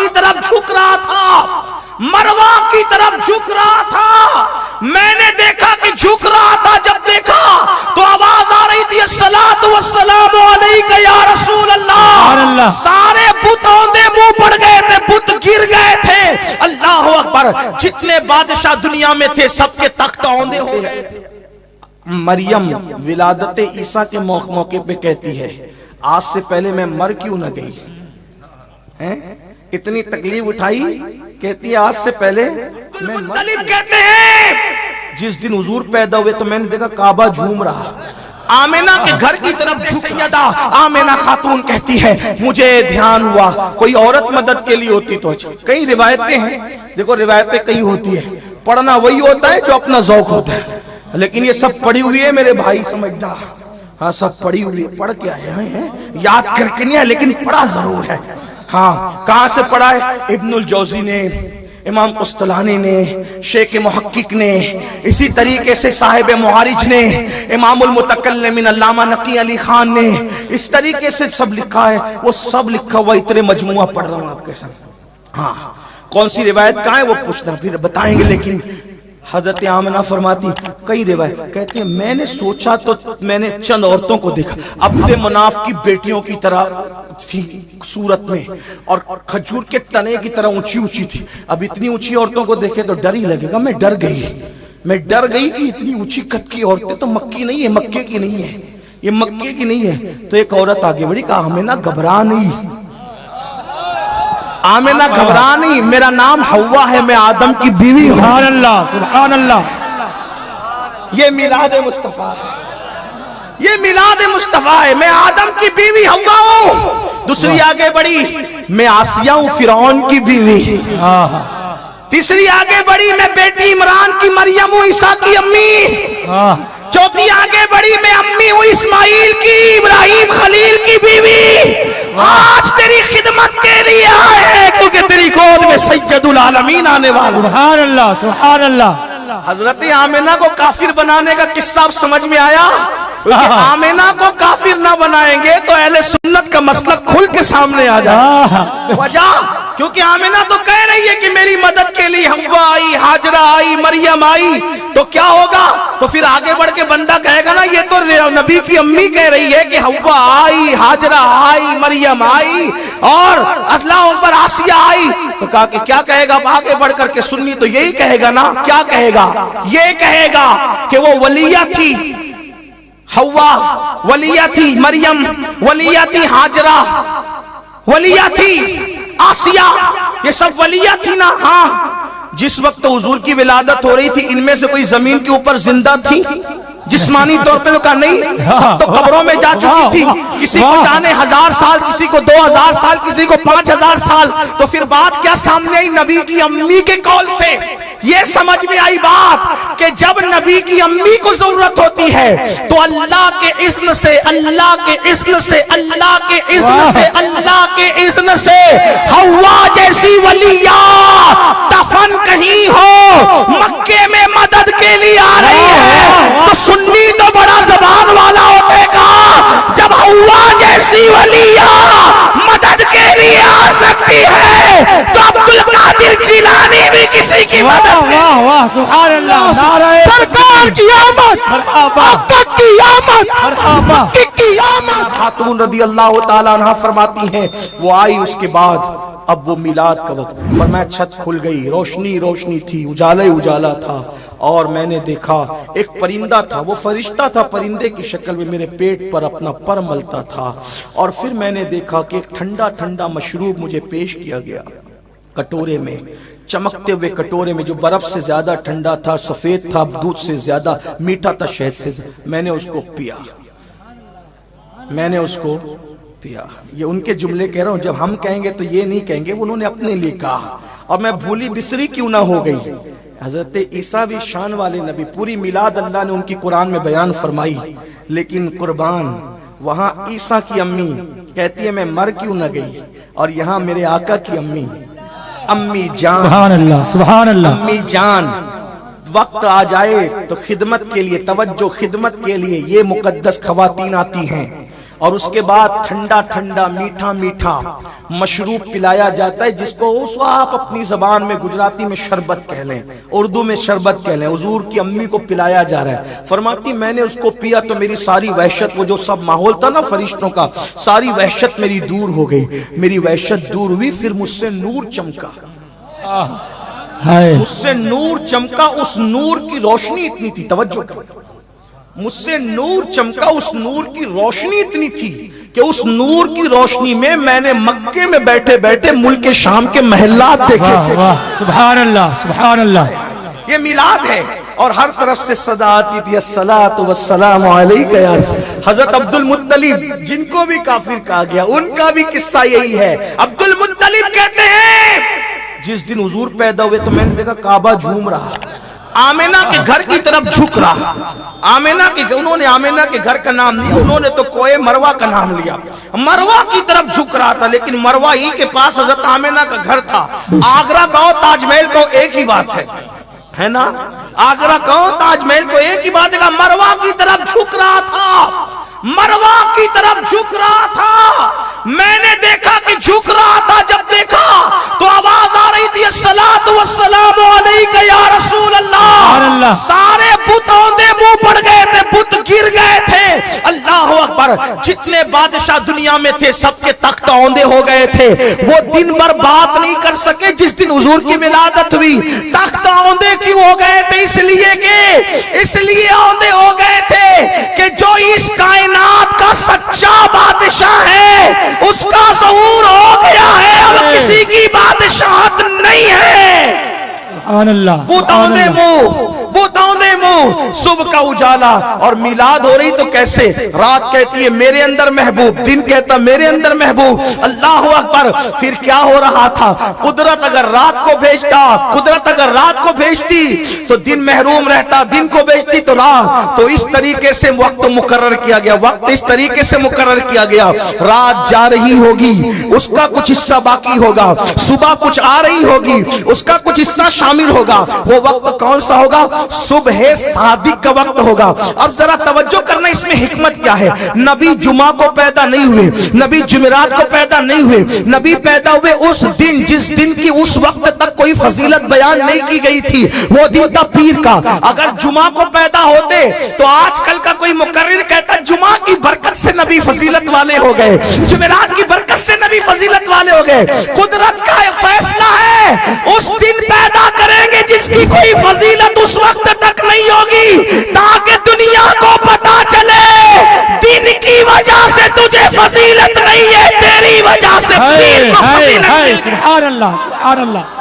کی طرف جھک رہا تھا، مروہ کی طرف جھک رہا تھا، میں نے دیکھا کہ جھک رہا تھا، جب دیکھا تو آواز آ رہی تھی الصلاۃ والسلام علیک یا رسول اللہ۔ سارے بت اوندے منہ پڑ گئے تھے، بت گر گئے تھے، اللہ اکبر، جتنے بادشاہ دنیا میں تھے سب کے تخت اوندے ہو گئے تھے۔ مریم ولادت عیسیٰ کے موقع پہ کہتی ہے آج سے پہلے میں مر کیوں نہ گئی، اتنی تکلیف اٹھائی، کہتی ہے آج سے پہلے میں مطلب کہتے ہیں جس دن حضور پیدا ہوئے تو میں نے دیکھا کعبہ جھوم رہا، آمینہ کے گھر کی طرف جھک، سیدہ آمینہ خاتون کہتی ہے مجھے دھیان ہوا کوئی عورت مدد کے لیے ہوتی تو اچھا۔ کئی روایتیں ہیں، دیکھو روایتیں کئی ہوتی ہے، پڑھنا وہی ہوتا ہے جو اپنا ذوق ہوتا ہے، لیکن یہ سب پڑھی ہوئی ہے میرے بھائی سمجھدار، ہاں سب پڑھی ہوئی ہے، پڑھ کے آئے ہیں، یاد کر کے نہیں ہے لیکن پڑھا ضرور ہے۔ ہاں کہاں سے پڑھا ہے؟ ابن الجوزی نے، امام قسطلانی نے، شیخ محقق نے، اسی طریقے سے صاحب معارج نے، امام المتکلمین علامہ نقی علی خان نے، اس طریقے سے سب لکھا ہے، وہ سب لکھا ہوا اتنے مجموعہ پڑھ رہا ہوں آپ کے ساتھ۔ ہاں کون سی روایت کہاں ہے وہ پوچھنا پھر بتائیں گے، لیکن حضرت آمنہ فرماتی کئی روایت کہتے ہیں میں نے سوچا تو میں نے چند عورتوں کو دیکھا عبد مناف کی بیٹیوں کی طرح تھی صورت میں، اور کھجور کے تنے کی طرح اونچی اونچی تھی۔ اب اتنی اونچی عورتوں کو دیکھے تو ڈر ہی لگے گا، میں ڈر گئی کہ اتنی اونچی قد کی عورتیں تو مکی نہیں ہے، مکے کی نہیں ہے، یہ مکے کی نہیں ہے۔ تو ایک عورت آگے بڑھی، کہا ہمیں نہ گھبرا نہیں، آمینہ گھبرا نہیں، میرا نام حوا ہے، میں آدم کی بیوی ہوں۔ سبحان اللہ سبحان اللہ۔ یہ میلاد مصطفیٰ ہے، یہ میلاد مصطفیٰ ہے، میں آدم کی بیوی حوا ہوں۔ دوسری آگے بڑھی، میں آسیہ ہوں فرعون کی بیوی۔ تیسری آگے بڑھی، میں بیٹی عمران کی مریم ہوں عیسیٰ کی امی۔ چوتھی آگے بڑھی، میں امی ہوں اسماعیل کی ابراہیم خلیل کی بیوی۔ آج تیری خدمت کے لیے آئے ہیں کیونکہ تیری گود میں سید العالمین آنے والا۔ سبحان اللہ سبحان اللہ۔ حضرت آمینہ کو کافر بنانے کا قصہ اب سمجھ میں آیا؟ آمینہ کو کافر نہ بنائیں گے تو اہل سنت کا مسلک کھل کے سامنے آ جائے۔ وجہ کیونکہ آمینہ تو کہہ رہی ہے کہ میری مدد کے لیے حوا آئی، ہاجرہ آئی، مریم آئی، تو کیا ہوگا؟ تو پھر آگے بڑھ کے بندہ کہے گا نا یہ تو نبی کی امی کہہ رہی ہے کہ حوا آئی، ہاجرہ آئی، مریم آئی اور اللہ اکبر آسیہ آئی، تو کہا کہ کیا کہے گا؟ آگے بڑھ کر کے سنی تو یہی کہے گا نا، کیا کہے گا؟ یہ کہے گا کہ وہ ولیہ تھی، حوا ولیہ تھی، مریم ولیہ تھی، ہاجرہ ولیہ تھی، آسیہ یہ سب ولیہ تھی نا۔ ہاں جس وقت حضور کی ولادت ہو رہی تھی ان میں سے کوئی زمین کے اوپر زندہ تھی جسمانی طور پہ؟ تو کہا نہیں، سب تو قبروں میں جا چکی تھی، کسی کو جانے 1000 سال، کسی کو 2000 سال، کسی کو 5000 سال۔ تو پھر بات کیا سامنے آئی؟ نبی کی امی کے قول سے یہ سمجھ میں آئی بات کہ جب نبی کی امی کو ضرورت ہوتی ہے تو اللہ کے اذن سے، اللہ کے اذن سے، اللہ کے اذن سے، اللہ کے اذن سے حوا جیسی ولیہ دفن کہیں ہو مکے میں مدد کے لیے آ رہی ہے تو سنی تو بڑا زبان والا ہوتے گا، جب حوا جیسی ولیہ مدد کے لیے آ سکتی ہے تو عبدالقادر جیلانی بھی کسی کی مدد۔ واہ واہ سبحان اللہ۔ سرکار کی آمد، مرحبا کی آمد، مرحبا کی آمد۔ خاتون رضی اللہ تعالیٰ عنہ فرماتی ہیں وہ آئی، اس کے بعد اب وہ میلاد کا وقت، فرمایا چھت کھل گئی، روشنی روشنی تھی، اجالا اجالا تھا، اور میں نے دیکھا ایک پرندہ تھا، وہ فرشتہ تھا، پرندے کی شکل میں میرے پیٹ پر اپنا پر ملتا تھا، اور پھر میں نے دیکھا کہ ایک ٹھنڈا ٹھنڈا مشروب مجھے پیش کیا گیا کٹورے میں، چمکتے ہوئے کٹورے میں، جو برف سے زیادہ ٹھنڈا تھا، سفید تھا، دودھ سے زیادہ میٹھا تھا، شہد سے زیادہ۔ میں نے اس کو پیا، میں نے اس کو پیا۔ یہ ان کے جملے کہہ رہا ہوں، جب ہم کہیں گے تو یہ نہیں کہیں گے، انہوں نے اپنے لیے کہا، اور میں بھولی بسری کیوں نہ ہو گئی۔ حضرت عیسیٰ بھی شان والے نبی، پوری میلاد اللہ نے ان کی قرآن میں بیان فرمائی، لیکن قربان وہاں عیسیٰ کی امی کہتی ہے میں مر کیوں نہ گئی، اور یہاں میرے آقا کی امی، امی جان، سبحان اللہ سبحان اللہ، امی جان، وقت آ جائے تو خدمت کے لیے توجہ، خدمت کے لیے یہ مقدس خواتین آتی ہیں اور اس کے بعد ٹھنڈا ٹھنڈا میٹھا میٹھا مشروب پلایا جاتا ہے، جس کو اس آپ اپنی زبان میں گجراتی میں شربت کہہ لیں، اردو میں شربت کہہ لیں، حضور کی امی کو پلایا جا رہا ہے۔ فرماتی میں نے اس کو پیا تو میری ساری وحشت، وہ جو سب ماحول تھا نا فرشتوں کا، ساری وحشت میری دور ہو گئی، میری وحشت دور ہوئی، پھر مجھ سے نور چمکا، مجھ سے نور چمکا، اس نور کی روشنی اتنی تھی، توجہ کرو، مجھ سے نور چمکا، اس نور کی روشنی اتنی تھی کہ اس نور کی روشنی میں نے مکے میں بیٹھے بیٹھے ملک شام کے محلات دیکھے۔ سبحان اللہ سبحان اللہ۔ یہ میلاد ہے، اور ہر طرف سے صدا آتی تھی الصلاۃ والسلام علیک یا رسول۔ حضرت عبد المطلب جن کو بھی کافر کہا گیا، ان کا بھی قصہ یہی ہے۔ عبد المطلب کہتے ہیں جس دن حضور پیدا ہوئے تو میں نے دیکھا کعبہ جھوم رہا، آمینہ کے گھر کی طرف جھک رہا، انہوں نے آمینہ کے گھر کا نام لیا، انہوں نے تو کوئے مروہ کا نام لیا، مروہ کی طرف جھک رہا تھا، لیکن مروہ ہی کے پاس حضرت آمینہ کا گھر تھا۔ آگرہ کہو تاج محل کو ایک ہی بات ہے نا، آگرہ کہو تاج محل کو ایک ہی بات ہے، مروہ کی طرف جھک رہا تھا، مروہ کی طرف جھک رہا تھا۔ میں نے دیکھا کہ جھک رہا تھا، جب دیکھا تو آواز آ رہی تھی الصلاۃ والسلام علیک یا رسول اللہ۔ سارے بت اوندے منہ پڑ گئے تھے، بت گر گئے تھے، اللہ اکبر۔ جتنے بادشاہ دنیا میں تھے سب کے تخت اوندے ہو گئے تھے، وہ دن بھر بات نہیں کر سکے جس دن حضور کی ولادت ہوئی۔ تخت اوندے کیوں ہو گئے تھے؟ اس لیے اوندے ہو گئے تھے کہ جو اس کائنات کا سچا بادشاہ ہے اس کا ظہور ہو گیا ہے، اب کسی کی بادشاہت نہیں ہے۔ سبحان اللہ بوتاؤں دے منہ، صبح کا اجالا اور میلاد ہو رہی تو کیسے؟ رات کہتی ہے میرے اندر محبوب، دن کہتا میرے اندر محبوب، اللہ اکبر۔ پھر کیا ہو رہا تھا؟ قدرت اگر رات کو بھیجتی تو دن محروم رہتا، دن کو بھیجتی تو رات، تو اس طریقے سے وقت مقرر کیا گیا، وقت اس طریقے سے مقرر کیا گیا۔ رات جا رہی ہوگی اس کا کچھ حصہ باقی ہوگا، صبح کچھ آ رہی ہوگی اس کا کچھ حصہ شامل ہوگا۔ وہ وقت کون سا ہوگا؟ صبح صادق کا وقت ہوگا۔ اب ذرا توجہ کرنا، اس میں حکمت کیا ہے؟ نبی جمعہ کو پیدا نہیں ہوئے، نبی جمعرات کو پیدا نہیں ہوئے، نبی پیدا ہوئے اس دن جس دن کی اس وقت تک کوئی فضیلت بیان نہیں کی گئی تھی، وہ دن تھا پیر کا۔ اگر جمعہ کو پیدا ہوتے تو آج کل کا کوئی مقرر کہتا جمعہ کی برکت سے نبی فضیلت والے ہو گئے، جمعرات کی برکت سے نبی فضیلت والے ہو گئے۔ قدرت کا فیصلہ ہے، اس دن پیدا کریں گے جس کی کوئی فضیلت اس وقت تک نہیں ہوگی، تاکہ دنیا کو پتا چلے دن کی وجہ سے تجھے فضیلت نہیں ہے، تیری وجہ سے پیر کو فضیلت ہے۔ سبحان اللہ سبحان اللہ۔